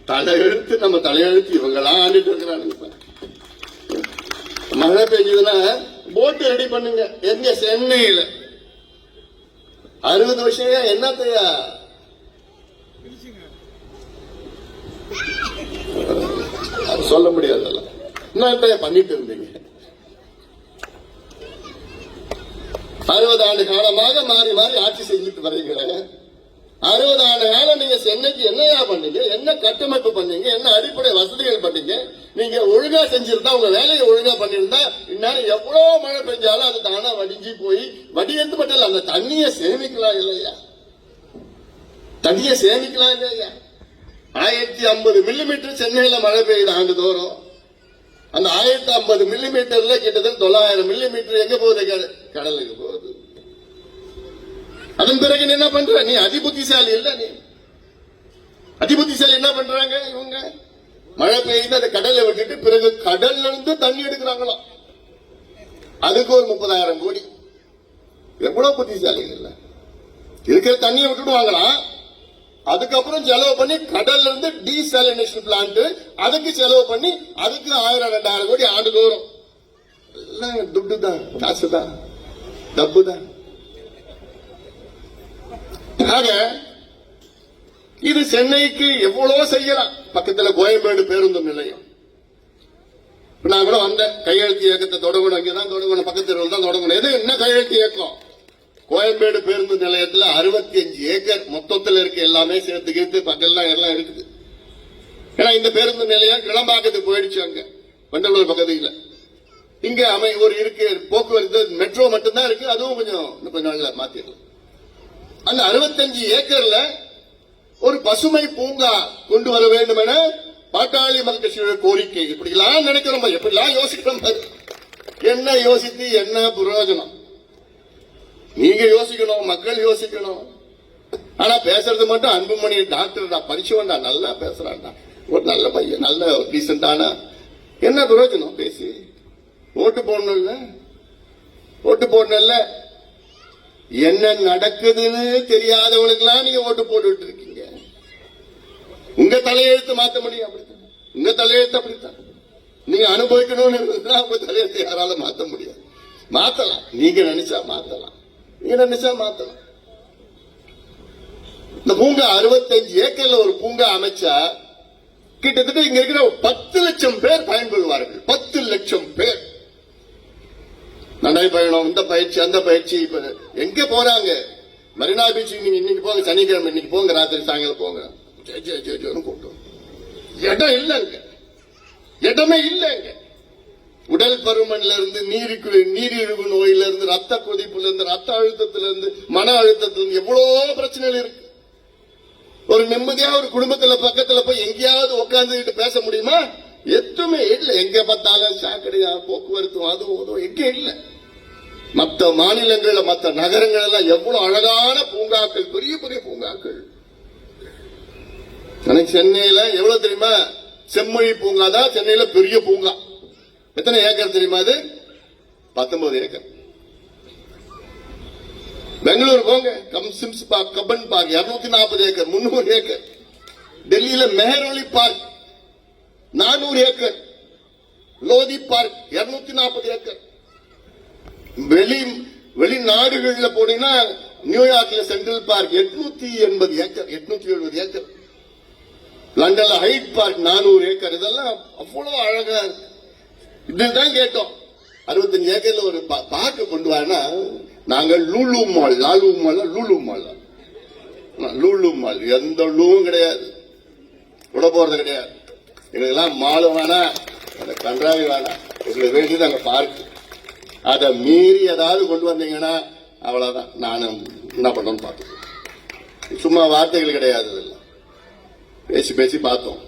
தலையெழுத்து நம்ம தலையெழுத்து இவங்கெல்லாம் ஆண்டுட்டு இருக்கிறானுங்க. மழை பெஞ்சதுன்னா போட்டு ரெடி பண்ணுங்க. எங்க சென்னையில 60 வருஷம் என்னத்தையா சொல்ல முடியாது. என்ன பண்ணிட்டு இருந்தீங்க? 60 ஆண்டு காலமாக மாறி மாறி ஆட்சி செஞ்சுட்டு வரீங்களே. 60 ஆண்டு காலம் நீங்க சென்னைக்கு என்னையா பண்ணீங்க? என்ன கட்டமைப்பு பண்ணீங்க? என்ன அடிப்படை வசதிகள் பண்ணீங்க? நீங்க ஒழுங்கா செஞ்சிருந்தா, உங்க வேலையை ஒழுங்கா பண்ணிருந்தா இந்நேரம் எவ்வளவு மழை பெஞ்சாலும் அது தானா வடிஞ்சு போய் வடியத்து மட்டும் இல்ல, அந்த தண்ணியை சேமிக்கலாம் இல்லையா? தண்ணியை சேமிக்கலாம் இல்லையா? 1050 மில்லிமீட்டர் சென்னையில மழை பெய்யுது ஆண்டுதோறும். அந்த 1050 மில்லிமீட்டர்ல கிட்டத்தட்ட 900 மில்லிமீட்டர் எங்க போகுது? கடலுக்கு போகுது. அதன் பிறகு நீ என்ன பண்ற? நீ அதிபுத்திசாலி இல்ல. நீ அதிபுத்திசாலி என்ன பண்றாங்க? இவங்க மழை பெய்யுது, அந்த கடலை விட்டுட்டு பிறகு கடல்ல இருந்து தண்ணி எடுக்கிறாங்களாம். அதுக்கு ஒரு 30,000 கோடி. எவ்வளவு புத்திசாலிகள் இல்ல? இருக்கிற தண்ணியை விட்டுடுவாங்களாம். அதுக்கப்புறம் செலவு பண்ணி கடல்ல இருந்து டீசாலினேஷன் பிளான்ட் அதுக்கு செலவு பண்ணி அதுக்கு 1000-2000 கோடி ஆண்டுக்கு வரும். எல்லாம் துட்டு தான், காசு தான், டப்பு தான். ஆக இது சென்னைக்கு எவ்வளவு செய்யலாம். பக்கத்துல கோயம்பேடு பேருந்து நிலையம். நான் கூட வந்த கையெழுத்து இயக்கத்தை தொடங்கணும். இங்கதான் தொடங்கணும், பக்கத்தில் தான் தொடங்கணும். எது என்ன கையெழுத்து இயக்கம்? கோயம்பேடு பேருந்து நிலையத்தில் 65 ஏக்கர் மொத்தத்தில் இருக்கு. எல்லாமே சேர்த்துக்கிட்டு பக்கம்லாம் எல்லாம் இருக்குது. ஏன்னா இந்த பேருந்து நிலையம் கிளம்பாக்கத்துக்கு போயிடுச்சு. அங்க வண்டலூர் பக்கத்துல இங்க ஒரு இருக்கு போக்குவரத்து மெட்ரோ மட்டும்தான் இருக்கு. அதுவும் கொஞ்சம் நாள்ல மாத்திடலாம். அந்த 65 ஏக்கர்ல ஒரு பசுமை பூங்கா கொண்டு வர வேண்டும் என பாட்டாளி மக்கள் கட்சியோட கோரிக்கை. இப்படி எல்லாம் நினைக்கிறோம், எப்படிலாம் யோசிக்கிறோம். என்ன யோசித்து என்ன பிரயோஜனம்? நீங்க யோசிக்கணும், மக்கள் யோசிக்கணும். ஆனா பேசுறது மட்டும் அன்புமணி டாக்டர் படிச்சவன்டா, நல்லா பேசுறான்டா, ஒரு நல்ல பையன், நல்ல டீசென்டான. என்ன பிரயோஜனம் பேசி? ஓட்டு போடணும்ல, ஓட்டு போடணும்ல. என்ன நடக்குதுன்னு தெரியாதவங்களுக்கு எல்லாம் நீங்க ஓட்டு போட்டுட்டு இருக்கீங்க. உங்க தலையெழுத்து மாத்த முடியும். அப்படித்தான் உங்க தலையெழுத்து. அப்படித்தான் நீங்க அனுபவிக்கணும்னு இருந்தா உங்க தலையெழுத்து யாரால மாத்த முடியாது. மாத்தலாம், நீங்க நினைச்சா மாத்தலாம், நீங்க நினைச்சா மாத்தலாம். இந்த பூங்கா 65 ஏக்கர்ல ஒரு பூங்கா அமைச்சா கிட்டத்தட்ட இங்க இருக்கிற 10 லட்சம் பேர் பயன்பெறுவார்கள். 10 லட்சம் பேர் நடைபயணம், இந்த பயிற்சி அந்த பயிற்சி. இப்ப எங்க போறாங்க? மரீனா பீச் இன்னைக்கு போங்க, சனிக்கிழமை இன்னைக்கு போங்க, ராத்திரி சாயங்காலம் போங்க. கூட்டம். இடம் இல்லைங்க, இடமே இல்லைங்க. உடல் பருமன்ல இருந்து நீரிழிவு நோயில இருந்து ரத்த கொதிப்புல இருந்து ரத்த அழுத்தத்துல இருந்து மன அழுத்தத்துல இருந்து எவ்வளவு பிரச்சனைகள் இருக்கு. ஒரு நிம்மதியா ஒரு குடும்பத்துல பக்கத்துல போய் எங்கேயாவது உட்கார்ந்துட்டு பேச முடியுமா? எதுவுமே இல்லை. எங்க பார்த்தாலும் சாக்கடையா, போக்குவரத்து, அதுவும் எங்க இல்லை. மற்ற மாநிலங்கள்ல மற்ற நகரங்கள் எல்லாம் எவ்வளவு அழகான பூங்காக்கள், பெரிய பெரிய பூங்காக்கள். எனக்கு சென்னையில எவ்வளவு தெரியுமா? செம்மொழி பூங்கா தான் சென்னையில பெரிய பூங்கா. எத்தனை ஏக்கர் தெரியுமா? அது 19 ஏக்கர். பெங்களூர் போங்க, Sims park, Cubbon park 240 acre, 300 acre. டெல்லியில Mehrauli park 400 acre. Lodhi park 240 acre. வெளிநாடுகள்ல போனீங்கன்னா நியூயார்க்ல சென்ட்ரல் பார்க் 880 ஏக்கர், 870 ஏக்கர். லண்டன்ல ஹைட் பார்க் 400 ஏக்கர். இதெல்லாம் அவ்வளவு அழகா இருக்கு. இதுதான் கேட்டோம். 65 ஏக்கர்ல ஒரு பார்க்க கொண்டு வானா, நாங்கள் Lulu mall, Lalu mall, Lulu mall, Lulu mall எந்த லூவும் கிடையாது, விட போறது கிடையாது. எங்களுக்கெல்லாம் மாலும் வேணாம், கன்றாவி வேணாம், எங்களுக்கு வேண்டியது அங்க பார்க். அதை மீறி ஏதாவது கொண்டு வந்தீங்கன்னா அவ்வளவுதான். நானும் என்ன பண்ணணும்னு பார்த்தோம். சும்மா வார்த்தைகள் கிடையாது, பேசி பேசி பார்த்தோம்.